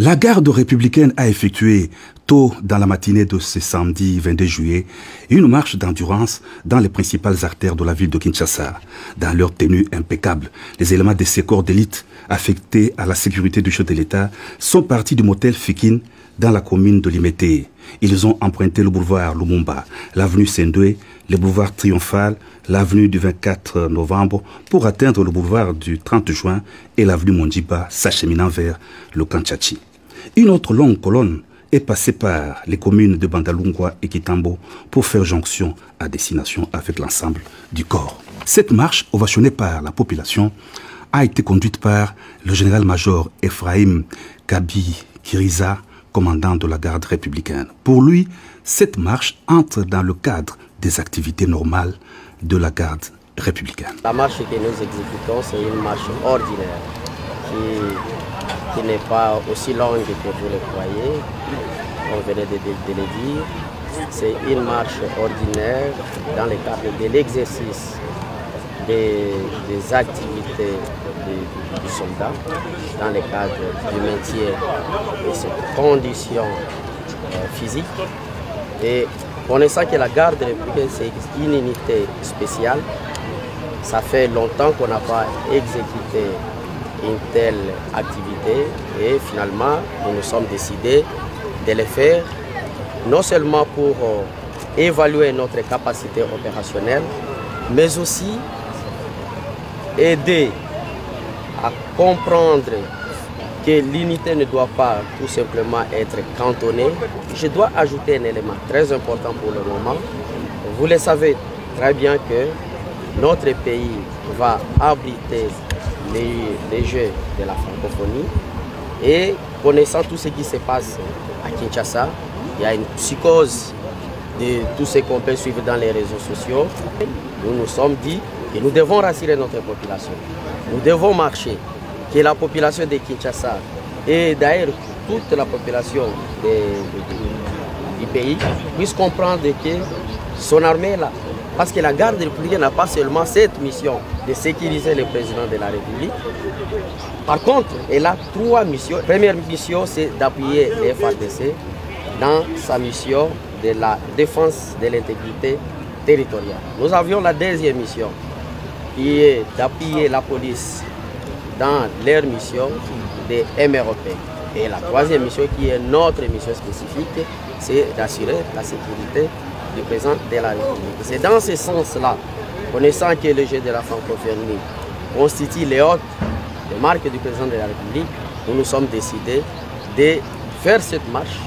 La garde républicaine a effectué, tôt dans la matinée de ce samedi 22 juillet, une marche d'endurance dans les principales artères de la ville de Kinshasa. Dans leur tenue impeccable, les éléments de ces corps d'élite affectés à la sécurité du chef de l'État sont partis du motel Fikine dans la commune de Limete. Ils ont emprunté le boulevard Lumumba, l'avenue Sendoué, le boulevard Triomphal, l'avenue du 24 novembre pour atteindre le boulevard du 30 juin et l'avenue Mondiba s'acheminant vers le Kanchachi. Une autre longue colonne est passée par les communes de Bandalungwa et Kitambo pour faire jonction à destination avec l'ensemble du corps. Cette marche, ovationnée par la population, a été conduite par le général-major Ephraim Kabi Kiriza, commandant de la garde républicaine. Pour lui, cette marche entre dans le cadre des activités normales de la garde républicaine. La marche que nous exécutons, c'est une marche ordinaire qui n'est pas aussi longue que vous le croyez. On venait de le dire. C'est une marche ordinaire dans le cadre de l'exercice des activités du soldat, dans le cadre du maintien de cette condition physique. Et connaissant que la garde républicaine, c'est une unité spéciale, ça fait longtemps qu'on n'a pas exécuté une telle activité et finalement, nous nous sommes décidés de le faire, non seulement pour évaluer notre capacité opérationnelle, mais aussi aider à comprendre que l'unité ne doit pas tout simplement être cantonnée. Je dois ajouter un élément très important pour le moment. Vous le savez très bien que notre pays va abriter les Jeux de la francophonie et connaissant tout ce qui se passe à Kinshasa, il y a une psychose de tout ce qu'on peut suivre dans les réseaux sociaux. Nous nous sommes dit que nous devons rassurer notre population. Nous devons marcher, que la population de Kinshasa et d'ailleurs toute la population du pays puisse comprendre que son armée est là. Parce que la garde républicaine n'a pas seulement cette mission de sécuriser le président de la République. Par contre, elle a trois missions. La première mission, c'est d'appuyer les FARDC dans sa mission de la défense de l'intégrité territoriale. Nous avions la deuxième mission, qui est d'appuyer la police dans leur mission de MROP. Et la troisième mission, qui est notre mission spécifique, c'est d'assurer la sécurité du président de la République. C'est dans ce sens-là, connaissant que le jeu de la francophonie constitue les hôtes de marque du président de la République, nous nous sommes décidés de faire cette marche,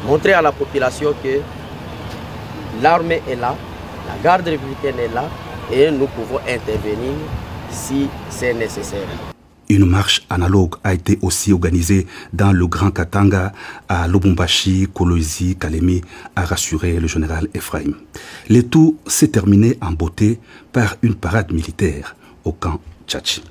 montrer à la population que l'armée est là, la garde républicaine est là et nous pouvons intervenir si c'est nécessaire. Une marche analogue a été aussi organisée dans le Grand Katanga à Lubumbashi, Kolwezi, Kalemi, a rassuré le général Ephraim. Le tout s'est terminé en beauté par une parade militaire au camp Tchatchi.